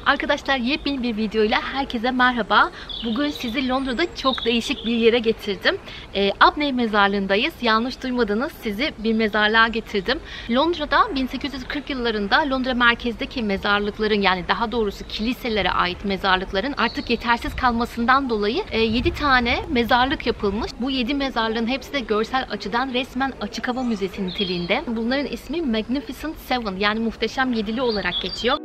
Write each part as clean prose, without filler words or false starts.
Arkadaşlar yepyeni bir videoyla herkese merhaba. Bugün sizi Londra'da çok değişik bir yere getirdim. Abney mezarlığındayız. Yanlış duymadınız, sizi bir mezarlığa getirdim. Londra'da 1840 yıllarında Londra merkezdeki mezarlıkların, yani daha doğrusu kiliselere ait mezarlıkların artık yetersiz kalmasından dolayı 7 tane mezarlık yapılmış. Bu 7 mezarlığın hepsi de görsel açıdan resmen açık hava müzesi niteliğinde. Bunların ismi Magnificent Seven, yani muhteşem yedili olarak geçiyor.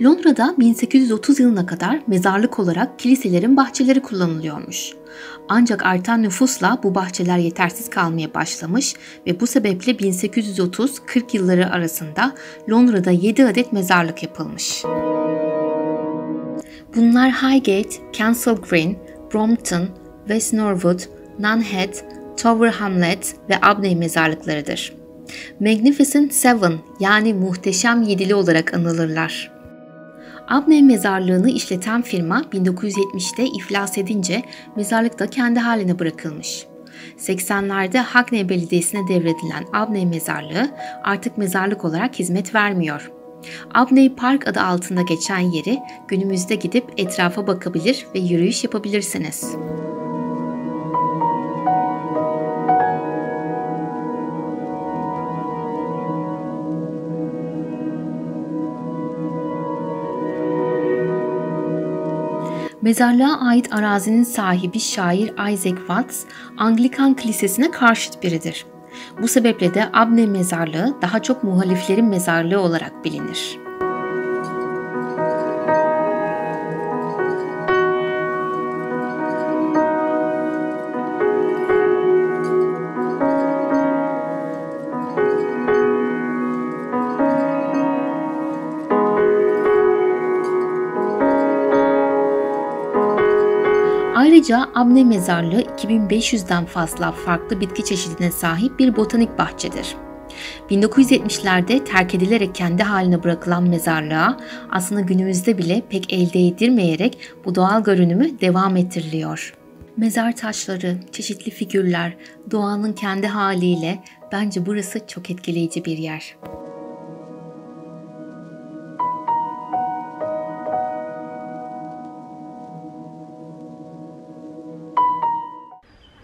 Londra'da 1830 yılına kadar mezarlık olarak kiliselerin bahçeleri kullanılıyormuş. Ancak artan nüfusla bu bahçeler yetersiz kalmaya başlamış ve bu sebeple 1830-40 yılları arasında Londra'da 7 adet mezarlık yapılmış. Bunlar Highgate, Kensal Green, Brompton, West Norwood, Nunhead, Tower Hamlet ve Abney mezarlıklarıdır. Magnificent Seven, yani muhteşem yedili olarak anılırlar. Abney mezarlığını işleten firma 1970'te iflas edince mezarlık da kendi haline bırakılmış. 80'lerde Hackney Belediyesi'ne devredilen Abney mezarlığı artık mezarlık olarak hizmet vermiyor. Abney Park adı altında geçen yeri günümüzde gidip etrafa bakabilir ve yürüyüş yapabilirsiniz. Mezarlığa ait arazinin sahibi şair Isaac Watts, Anglikan Kilisesi'ne karşıt biridir. Bu sebeple de Abney mezarlığı daha çok muhaliflerin mezarlığı olarak bilinir. Ayrıca Abney Mezarlığı 2500'den fazla farklı bitki çeşidine sahip bir botanik bahçedir. 1970'lerde terk edilerek kendi haline bırakılan mezarlığa aslında günümüzde bile pek elde edilmeyerek bu doğal görünümü devam ettiriliyor. Mezar taşları, çeşitli figürler, doğanın kendi haliyle bence burası çok etkileyici bir yer.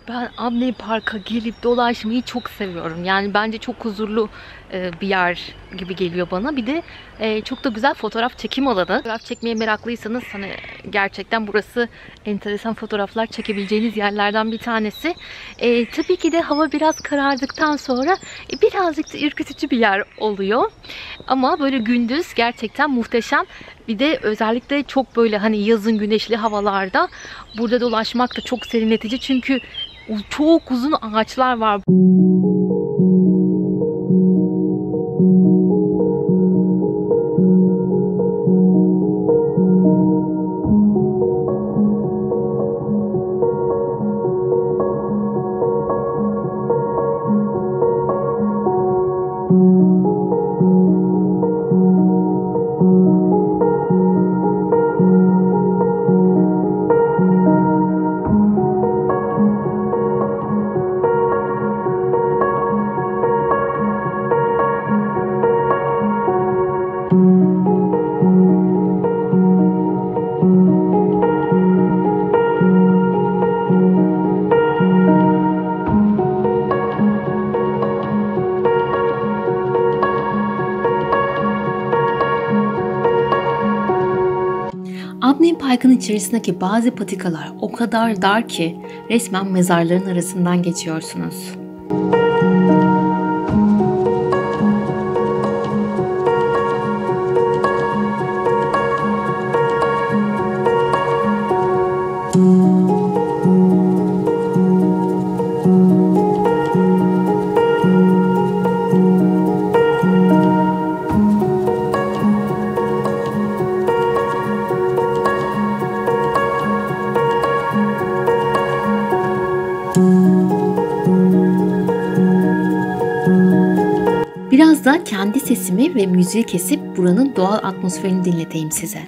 Ben Abney Park'a gelip dolaşmayı çok seviyorum. Yani bence çok huzurlu bir yer gibi geliyor bana. Bir de çok da güzel fotoğraf çekim alanı. Fotoğraf çekmeye meraklıysanız hani gerçekten burası enteresan fotoğraflar çekebileceğiniz yerlerden bir tanesi. Tabii ki de hava biraz karardıktan sonra birazcık da ürkütücü bir yer oluyor. Ama böyle gündüz gerçekten muhteşem. Bir de özellikle çok böyle hani yazın güneşli havalarda burada dolaşmak da çok serinletici. Çünkü çok uzun ağaçlar var. Abney Park'ın içerisindeki bazı patikalar o kadar dar ki resmen mezarların arasından geçiyorsunuz. Biraz da kendi sesimi ve müziği kesip buranın doğal atmosferini dinleteyim size.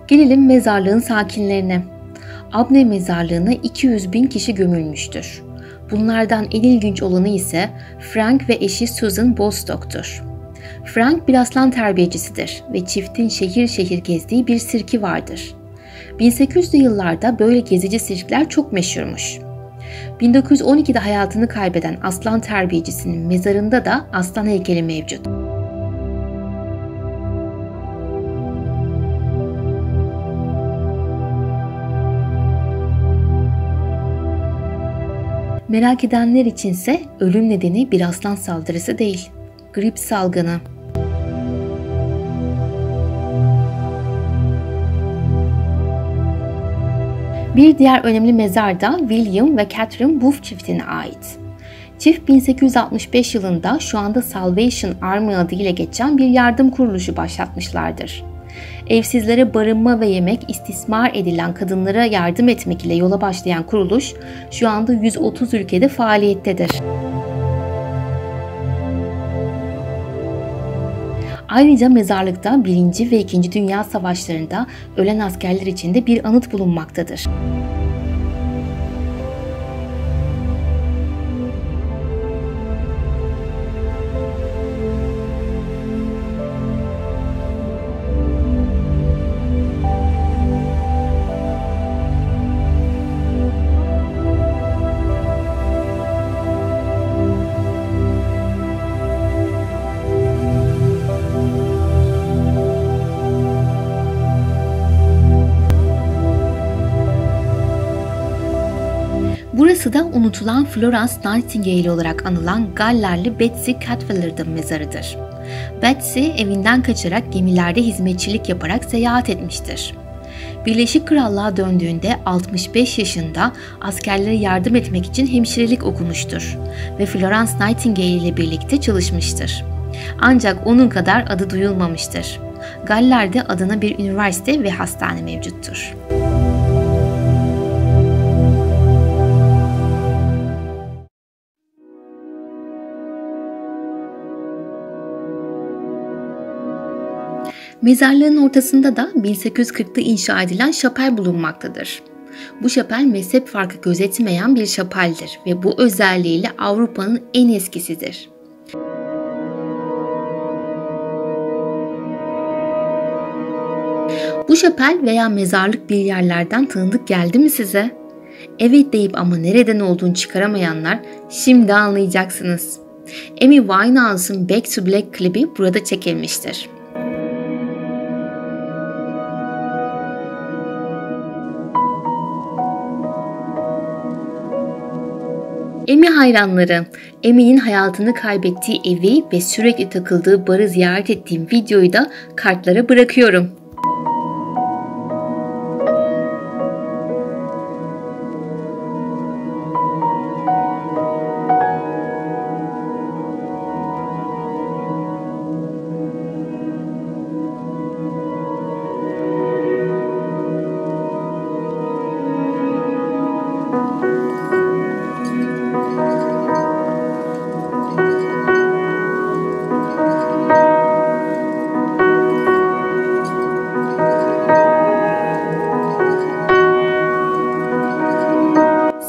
Gelelim mezarlığın sakinlerine. Abney mezarlığına 200.000 kişi gömülmüştür. Bunlardan en ilginç olanı ise Frank ve eşi Susan Bostock'tur. Frank bir aslan terbiyecisidir ve çiftin şehir şehir gezdiği bir sirki vardır. 1800'lü yıllarda böyle gezici sirkler çok meşhurmuş. 1912'de hayatını kaybeden aslan terbiyecisinin mezarında da aslan heykeli mevcut. Merak edenler içinse ölüm nedeni bir aslan saldırısı değil, grip salgını. Bir diğer önemli mezar da William ve Catherine Booth çiftine ait. Çift 1865 yılında şu anda Salvation Army adıyla geçen bir yardım kuruluşu başlatmışlardır. Evsizlere barınma ve yemek, istismar edilen kadınlara yardım etmek ile yola başlayan kuruluş şu anda 130 ülkede faaliyettedir. Ayrıca mezarlıkta 1. ve 2. Dünya Savaşları'nda ölen askerler için de bir anıt bulunmaktadır. Burası da unutulan Florence Nightingale olarak anılan Gallerli Betsy Cadwallader'ın mezarıdır. Betsy evinden kaçarak gemilerde hizmetçilik yaparak seyahat etmiştir. Birleşik Krallığa döndüğünde 65 yaşında askerlere yardım etmek için hemşirelik okumuştur ve Florence Nightingale ile birlikte çalışmıştır. Ancak onun kadar adı duyulmamıştır. Galler'de adına bir üniversite ve hastane mevcuttur. Mezarlığın ortasında da 1840'da inşa edilen şapel bulunmaktadır. Bu şapel mezhep farkı gözetmeyen bir şapeldir ve bu özelliğiyle Avrupa'nın en eskisidir. Bu şapel veya mezarlık bir yerlerden tanıdık geldi mi size? Evet deyip ama nereden olduğunu çıkaramayanlar şimdi anlayacaksınız. Amy Winehouse'un Back to Black klibi burada çekilmiştir. Amy hayranları, Amy'nin hayatını kaybettiği evi ve sürekli takıldığı barı ziyaret ettiğim videoyu da kartlara bırakıyorum.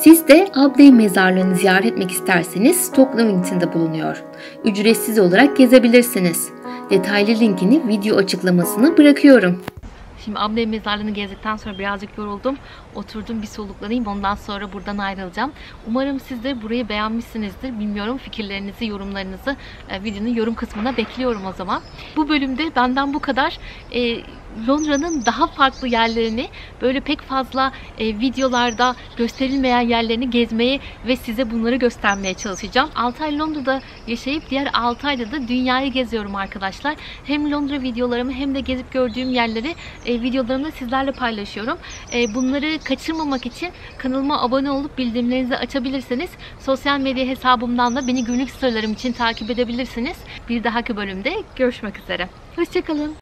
Siz de Abney mezarlığını ziyaret etmek isterseniz Stoke Newington'da bulunuyor. Ücretsiz olarak gezebilirsiniz. Detaylı linkini video açıklamasına bırakıyorum. Şimdi Abney mezarlığını gezdikten sonra birazcık yoruldum. Oturdum bir soluklanayım. Ondan sonra buradan ayrılacağım. Umarım siz de burayı beğenmişsinizdir. Bilmiyorum, fikirlerinizi, yorumlarınızı videonun yorum kısmına bekliyorum o zaman. Bu bölümde benden bu kadar. Londra'nın daha farklı yerlerini, böyle pek fazla videolarda gösterilmeyen yerlerini gezmeyi ve size bunları göstermeye çalışacağım. 6 ay Londra'da yaşayıp diğer 6 ayda da dünyayı geziyorum arkadaşlar. Hem Londra videolarımı hem de gezip gördüğüm yerleri videolarımda sizlerle paylaşıyorum. Bunları kaçırmamak için kanalıma abone olup bildirimlerinizi açabilirsiniz. Sosyal medya hesabımdan da beni günlük storylerim için takip edebilirsiniz. Bir dahaki bölümde görüşmek üzere. Hoşçakalın.